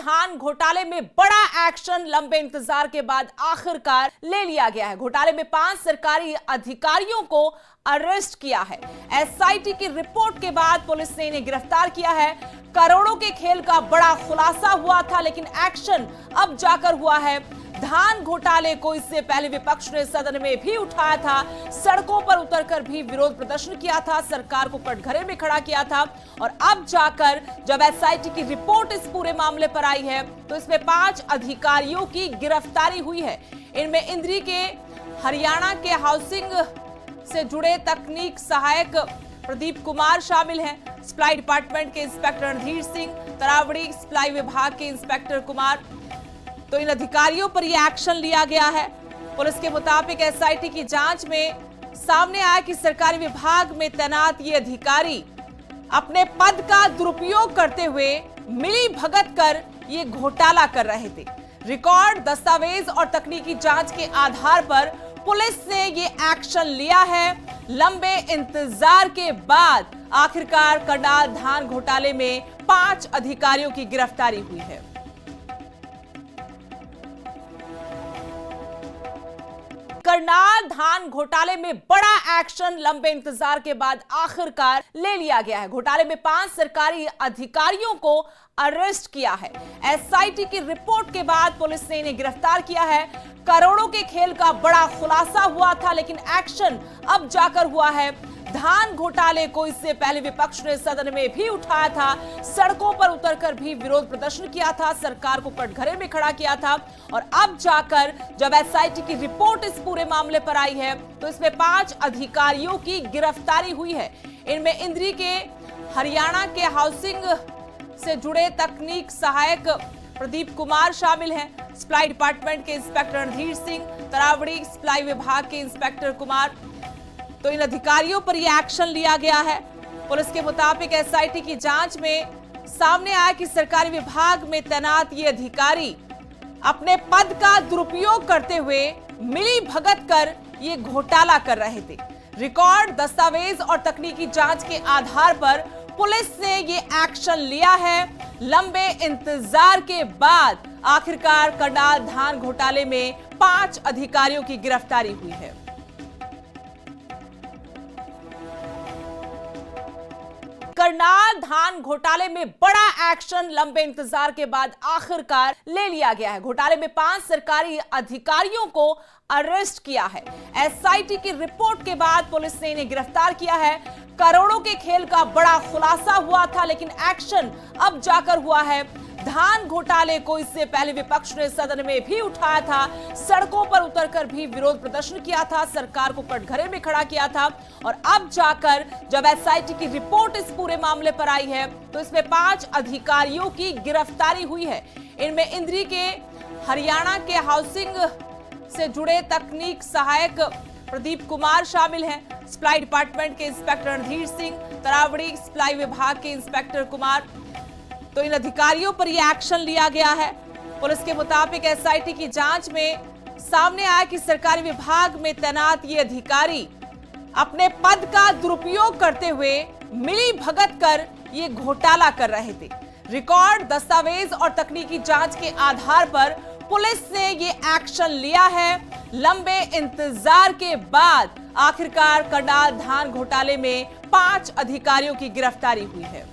धान घोटाले में बड़ा एक्शन लंबे इंतजार के बाद आखिरकार ले लिया गया है। घोटाले में 5 सरकारी अधिकारियों को अरेस्ट किया है। एसआईटी की रिपोर्ट के बाद पुलिस ने इन्हें गिरफ्तार किया है। करोड़ों के खेल का बड़ा खुलासा हुआ था, लेकिन एक्शन अब जाकर हुआ है। धान घोटाले को इससे पहले विपक्ष ने सदन में भी उठाया था, सड़कों पर उतरकर भी विरोध प्रदर्शन किया था, सरकार को कटघरे में खड़ा किया था। और अब जाकर जब एसआईटी की रिपोर्ट इस पूरे मामले पर आई है तो इसमें 5 अधिकारियों की गिरफ्तारी हुई है। इनमें इंद्री के हरियाणा के हाउसिंग से जुड़े तकनीक सहायक प्रदीप कुमार शामिल हैं, सप्लाई डिपार्टमेंट के इंस्पेक्टर रणधीर सिंह, तरावड़ी सप्लाई विभाग के इंस्पेक्टर कुमार। तो इन अधिकारियों पर यह एक्शन लिया गया है। पुलिस के मुताबिक एसआईटी की जांच में सामने आया कि सरकारी विभाग में तैनात ये अधिकारी अपने पद का दुरुपयोग करते हुए मिली भगत कर ये घोटाला कर रहे थे। रिकॉर्ड, दस्तावेज और तकनीकी जांच के आधार पर पुलिस ने ये एक्शन लिया है। लंबे इंतजार के बाद आखिरकार करनाल धान घोटाले में 5 अधिकारियों की गिरफ्तारी हुई है। करनाल धान घोटाले में बड़ा एक्शन लंबे इंतजार के बाद आखिरकार ले लिया गया है। घोटाले में 5 सरकारी अधिकारियों को अरेस्ट किया है। एसआईटी की रिपोर्ट के बाद पुलिस ने इन्हें गिरफ्तार किया है। करोड़ों के खेल का बड़ा खुलासा हुआ था, लेकिन एक्शन अब जाकर हुआ है। धान घोटाले को इससे पहले विपक्ष ने सदन में भी उठाया था, सड़कों पर उतरकर भी विरोध प्रदर्शन किया था, सरकार को कटघरे में खड़ा किया था। और अब जाकर जब एसआईटी की रिपोर्ट इस पूरे मामले पर आई है तो इसमें 5 अधिकारियों की गिरफ्तारी हुई है। इनमें इंद्री के हरियाणा के हाउसिंग से जुड़े तकनीक सहायक प्रदीप कुमार शामिल हैं, सप्लाई डिपार्टमेंट के इंस्पेक्टर रणधीर सिंह, तरावड़ी सप्लाई विभाग के इंस्पेक्टर कुमार। तो इन अधिकारियों पर यह एक्शन लिया गया है। पुलिस के मुताबिक एसआईटी की जांच में सामने आया कि सरकारी विभाग में तैनात ये अधिकारी अपने पद का दुरुपयोग करते हुए मिली भगत कर ये घोटाला कर रहे थे। रिकॉर्ड, दस्तावेज और तकनीकी जांच के आधार पर पुलिस ने ये एक्शन लिया है। लंबे इंतजार के बाद आखिरकार करनाल धान घोटाले में 5 अधिकारियों की गिरफ्तारी हुई है। करनाल धान घोटाले में बड़ा एक्शन लंबे इंतजार के बाद आखिरकार ले लिया गया है। घोटाले में 5 सरकारी अधिकारियों को अरेस्ट किया है। एसआईटी की रिपोर्ट के बाद पुलिस ने इन्हें गिरफ्तार किया है। करोड़ों के खेल का बड़ा खुलासा हुआ था, लेकिन एक्शन अब जाकर हुआ है। धान घोटाले को इससे पहले विपक्ष ने सदन में भी उठाया था, सड़कों पर उतरकर भी विरोध प्रदर्शन किया था, सरकार को कटघरे में खड़ा किया था। और अब जाकर जब एसआईटी की रिपोर्ट इस पूरे मामले पर आई है तो इसमें 5 अधिकारियों की गिरफ्तारी हुई है। इनमें इंद्री के हरियाणा के हाउसिंग से जुड़े तकनीक सहायक प्रदीप कुमार शामिल हैं, सप्लाई डिपार्टमेंट के इंस्पेक्टर रणधीर सिंह, तरावड़ी सप्लाई विभाग के इंस्पेक्टर कुमार। तो इन अधिकारियों पर यह एक्शन लिया गया है। पुलिस के मुताबिक एसआईटी की जांच में सामने आया कि सरकारी विभाग में तैनात ये अधिकारी अपने पद का दुरुपयोग करते हुए मिली भगत कर ये घोटाला कर रहे थे। रिकॉर्ड, दस्तावेज और तकनीकी जांच के आधार पर पुलिस ने ये एक्शन लिया है। लंबे इंतजार के बाद आखिरकार करनाल धान घोटाले में 5 अधिकारियों की गिरफ्तारी हुई है।